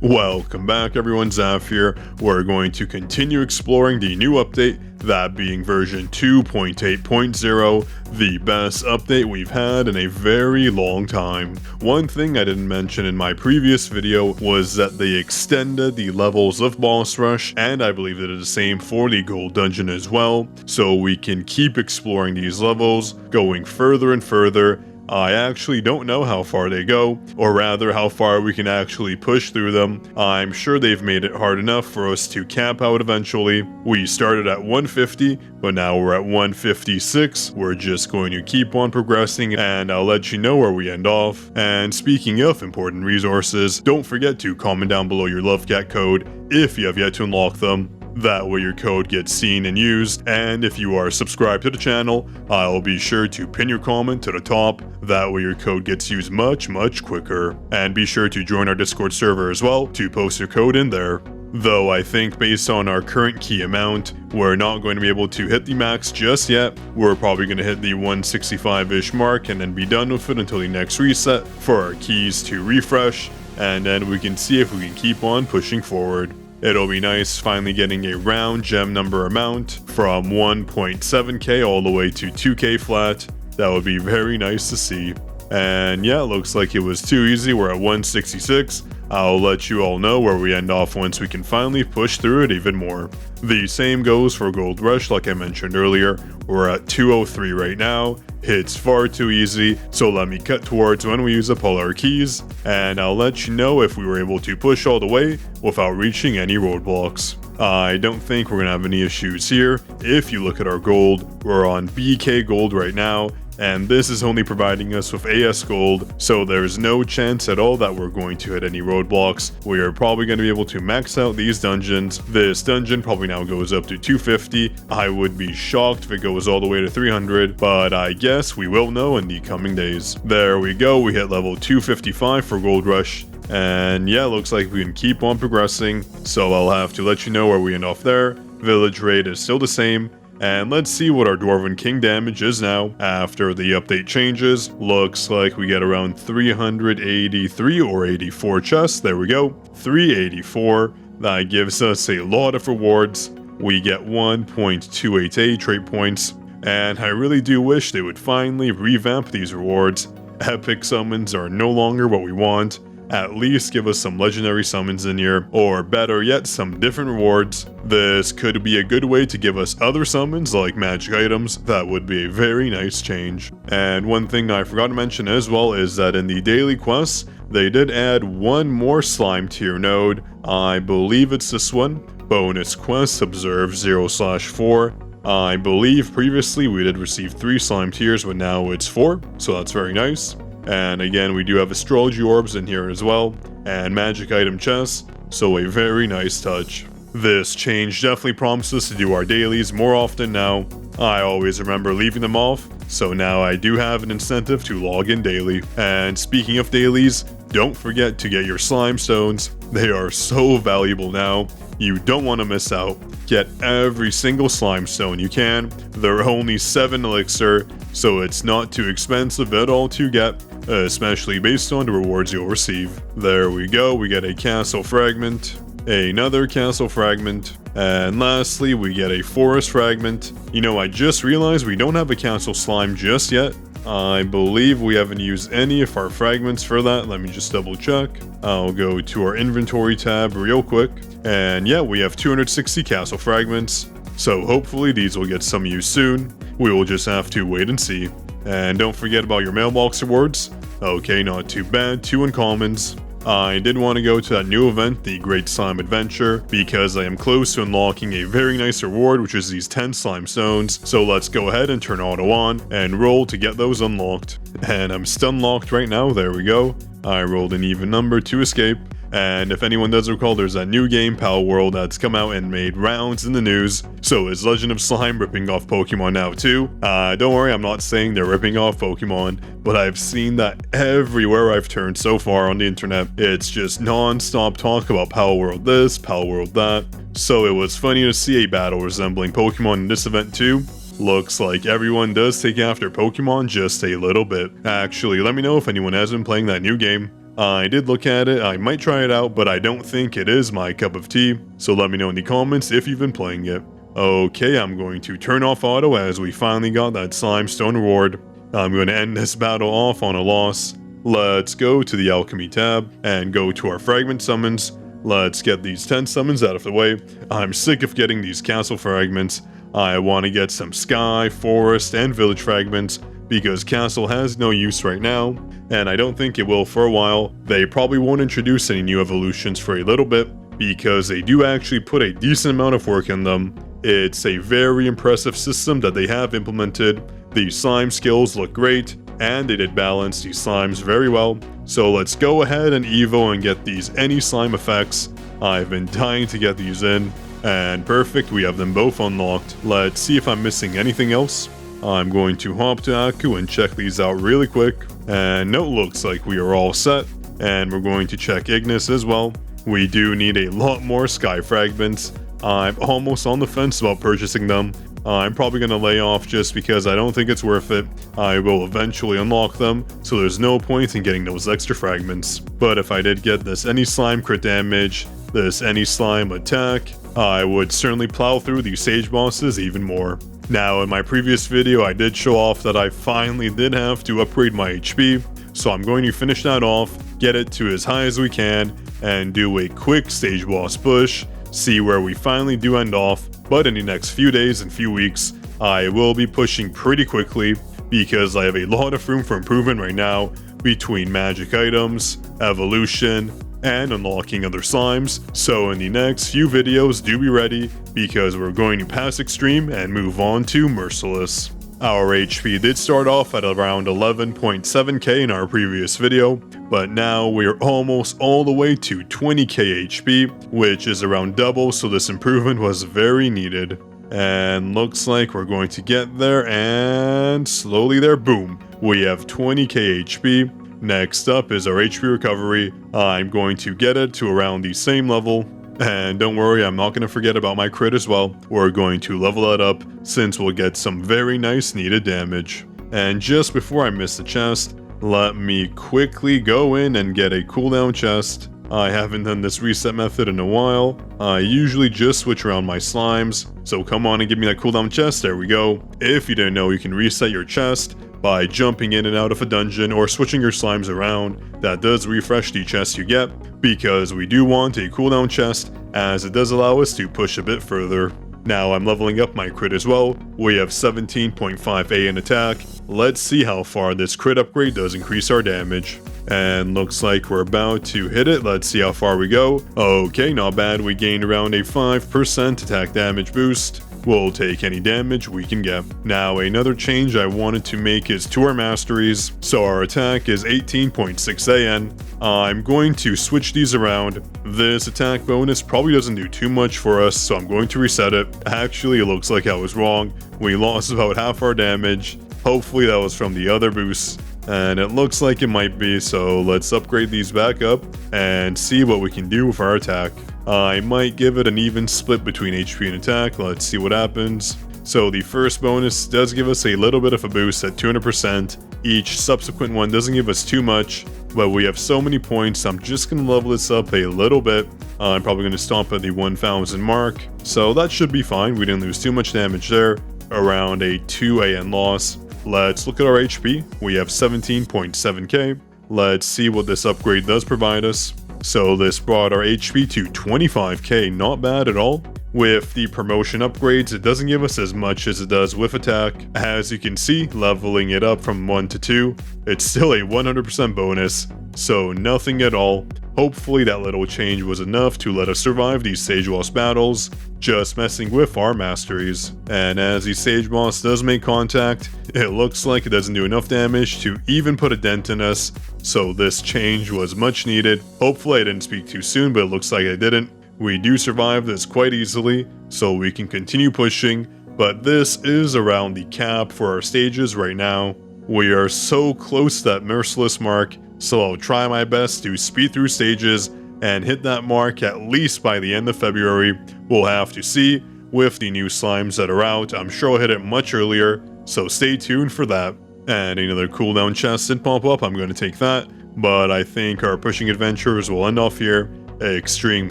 Welcome back everyone, Zaf here. We're going to continue exploring the new update, that being version 2.8.0, the best update we've had in a very long time. One thing I didn't mention in my previous video was that they extended the levels of Boss Rush, and I believe they did the same for the Gold Dungeon as well, so we can keep exploring these levels, going further and further. I actually don't know how far they go, or rather how far we can actually push through them. I'm sure they've made it hard enough for us to cap out eventually. We started at 150, but now we're at 156. We're just going to keep on progressing, and I'll let you know where we end off. And speaking of important resources, don't forget to comment down below your LoveCat code if you have yet to unlock them. That way your code gets seen and used, and if you are subscribed to the channel, I'll be sure to pin your comment to the top. That way your code gets used much quicker. And be sure to join our Discord server as well to post your code in there. Though I think based on our current key amount, we're not going to be able to hit the max just yet. We're probably going to hit the 165-ish mark and then be done with it until the next reset for our keys to refresh, and then we can see if we can keep on pushing forward. It'll be nice finally getting a round gem number amount from 1.7k all the way to 2k flat. That would be very nice to see. And yeah, it looks like it was too easy. We're at 166. I'll let you all know where we end off once we can finally push through it even more. The same goes for Gold Rush, like I mentioned earlier. We're at 203 right now. It's far too easy, so let me cut towards when we use up all our keys, and I'll let you know if we were able to push all the way without reaching any roadblocks. I don't think we're gonna have any issues here. If you look at our gold, we're on BK gold right now, and this is only providing us with AS gold, so there's no chance at all that we're going to hit any roadblocks. We are probably going to be able to max out these dungeons. This dungeon probably now goes up to 250. I would be shocked if it goes all the way to 300, but I guess we will know in the coming days. There we go, we hit level 255 for Gold Rush. And yeah, looks like we can keep on progressing, so I'll have to let you know where we end off there. Village rate is still the same. And let's see what our Dwarven King damage is now after the update changes. Looks like we get around 383 or 84 chests. There we go, 384. That gives us a lot of rewards. We get 1.288 trait points. And I really do wish they would finally revamp these rewards. Epic summons are no longer what we want. At least give us some legendary summons in here, or better yet, some different rewards. This could be a good way to give us other summons like magic items. That would be a very nice change. And one thing I forgot to mention as well is that in the daily quests, they did add one more slime tier node. I believe it's this one. Bonus quest observe 0/4. I believe previously we did receive 3 slime tiers, but now it's 4, so that's very nice. And again, we do have astrology orbs in here as well, and magic item chests, so a very nice touch. This change definitely prompts us to do our dailies more often now. I always remember leaving them off, so now I do have an incentive to log in daily. And speaking of dailies, don't forget to get your slime stones. They are so valuable now. You don't want to miss out. Get every single slime stone you can. They're only 7 elixir, so it's not too expensive at all to get, especially based on the rewards you'll receive. There we go, we get a castle fragment, another castle fragment, and lastly we get a forest fragment. You know, I just realized we don't have a castle slime just yet. I believe we haven't used any of our fragments for that. Let me just double check. I'll go to our inventory tab real quick. And yeah, we have 260 castle fragments. So hopefully these will get some use soon. We will just have to wait and see. And don't forget about your mailbox rewards. Okay, not too bad, 2 uncommons. I did want to go to that new event, the Great Slime Adventure, because I am close to unlocking a very nice reward, which is these 10 slime stones. So let's go ahead and turn auto on and roll to get those unlocked. And I'm stun locked right now, there we go. I rolled an even number to escape. And if anyone does recall, there's that new game, Pal World, that's come out and made rounds in the news. So is Legend of Slime ripping off Pokemon now too? Don't worry, I'm not saying they're ripping off Pokemon, but I've seen that everywhere I've turned so far on the internet. It's just non-stop talk about Pal World this, Pal World that. So it was funny to see a battle resembling Pokemon in this event too. Looks like everyone does take after Pokemon just a little bit. Actually, let me know if anyone has been playing that new game. I did look at it, I might try it out, but I don't think it is my cup of tea, so let me know in the comments if you've been playing it. Okay, I'm going to turn off auto as we finally got that slime stone reward. I'm going to end this battle off on a loss. Let's go to the alchemy tab and go to our fragment summons. Let's get these 10 summons out of the way. I'm sick of getting these castle fragments. I want to get some sky, forest, and village fragments because castle has no use right now, and I don't think it will for a while. They probably won't introduce any new evolutions for a little bit because they do actually put a decent amount of work in them. It's a very impressive system that they have implemented. The slime skills look great, and they did balance these slimes very well. So let's go ahead and evo and get these any slime effects. I've been dying to get these in, and perfect, we have them both unlocked. Let's see if I'm missing anything else. I'm going to hop to Aku and check these out really quick, and no, looks like we are all set, and we're going to check Ignis as well. We do need a lot more sky fragments. I'm almost on the fence about purchasing them. I'm probably going to lay off just because I don't think it's worth it. I will eventually unlock them, so there's no point in getting those extra fragments. But if I did get this any slime crit damage, this any slime attack, I would certainly plow through these sage bosses even more. Now, in my previous video, I did show off that I finally did have to upgrade my HP, so I'm going to finish that off, get it to as high as we can, and do a quick stage boss push, see where we finally do end off. But in the next few days and few weeks, I will be pushing pretty quickly because I have a lot of room for improvement right now between magic items, evolution, and unlocking other slimes. So in the next few videos, do be ready because we're going to pass Extreme and move on to Merciless. Our HP did start off at around 11.7k in our previous video, but now we're almost all the way to 20k HP, which is around double, so this improvement was very needed. And looks like we're going to get there, and slowly there, boom, we have 20k HP. Next up is our HP recovery. I'm going to get it to around the same level. And don't worry, I'm not going to forget about my crit as well. We're going to level that up since we'll get some very nice needed damage. And just before I miss the chest, let me quickly go in and get a cooldown chest. I haven't done this reset method in a while. I usually just switch around my slimes. So come on and give me that cooldown chest. There we go. If you didn't know, you can reset your chest by jumping in and out of a dungeon or switching your slimes around. That does refresh the chest you get, because we do want a cooldown chest as it does allow us to push a bit further. Now I'm leveling up my crit as well. We have 17.5A in attack. Let's see how far this crit upgrade does increase our damage. And looks like we're about to hit it. Let's see how far we go. Okay, not bad. We gained around a 5% attack damage boost. We'll take any damage we can get. Now, another change I wanted to make is to our masteries. So our attack is 18.6 AN. I'm going to switch these around. This attack bonus probably doesn't do too much for us, so I'm going to reset it. Actually, it looks like I was wrong. We lost about half our damage. Hopefully that was from the other boosts. And it looks like it might be, so let's upgrade these back up and see what we can do with our attack. I might give it an even split between HP and attack. Let's see what happens. So the first bonus does give us a little bit of a boost at 200%. Each subsequent one doesn't give us too much, but we have so many points, I'm just going to level this up a little bit. I'm probably going to stomp at the 1000 mark, so that should be fine. We didn't lose too much damage there. Around a 2 AN loss. Let's look at our HP. We have 17.7k. Let's see what this upgrade does provide us. So this brought our HP to 25k, not bad at all. With the promotion upgrades, it doesn't give us as much as it does with attack. As you can see, leveling it up from 1 to 2, it's still a 100% bonus, so nothing at all. Hopefully that little change was enough to let us survive these Sage Boss battles, just messing with our masteries. And as the Sage Boss does make contact, it looks like it doesn't do enough damage to even put a dent in us, so this change was much needed. Hopefully I didn't speak too soon, but it looks like I didn't. We do survive this quite easily, so we can continue pushing, but this is around the cap for our stages right now. We are so close to that Merciless mark, so I'll try my best to speed through stages and hit that mark at least by the end of February. We'll have to see with the new slimes that are out. I'm sure I'll hit it much earlier, so stay tuned for that. And another cooldown chest did pop up, I'm going to take that. but I think our pushing adventures will end off here. Extreme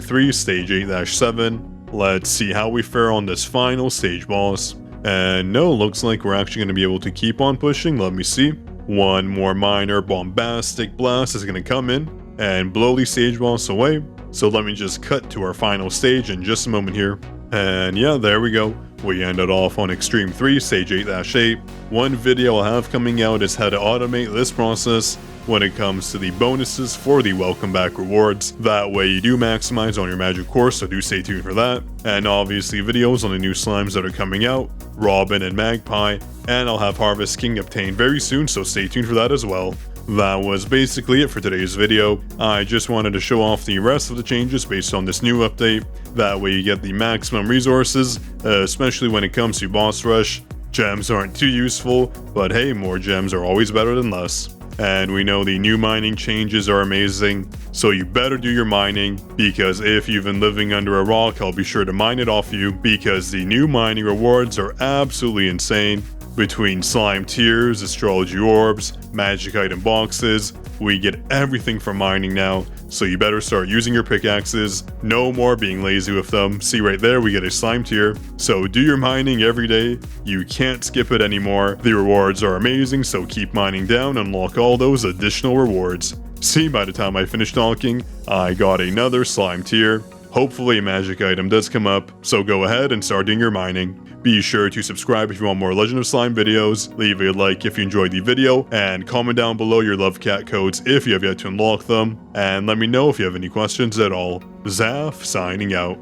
3, Stage 8-7. Let's see how we fare on this final stage boss. And no, looks like we're actually going to be able to keep on pushing. Let me see. One more minor bombastic blast is going to come in and blow the stage boss away. So let me just cut to our final stage in just a moment here. And yeah, there we go. We ended off on Extreme 3, Stage 8-8. One video I'll have coming out is how to automate this process when it comes to the bonuses for the welcome back rewards. That way you do maximize on your magic course, so do stay tuned for that. And obviously videos on the new slimes that are coming out, Robin and Magpie, and I'll have Harvest King obtained very soon, so stay tuned for that as well. That was basically it for today's video. I just wanted to show off the rest of the changes based on this new update. That way you get the maximum resources, especially when it comes to boss rush. Gems aren't too useful, but hey, more gems are always better than less. And we know the new mining changes are amazing, so you better do your mining, because if you've been living under a rock, I'll be sure to mine it off you, because the new mining rewards are absolutely insane. Between slime tiers, astrology orbs, magic item boxes, we get everything from mining now, so you better start using your pickaxes. No more being lazy with them. See right there, we get a slime tier. So do your mining every day. You can't skip it anymore. The rewards are amazing, so keep mining down and unlock all those additional rewards. See, by the time I finish talking, I got another slime tier. Hopefully a magic item does come up, so go ahead and start doing your mining. Be sure to subscribe if you want more Legend of Slime videos, leave a like if you enjoyed the video, and comment down below your love cat codes if you have yet to unlock them, and let me know if you have any questions at all. Zaf signing out.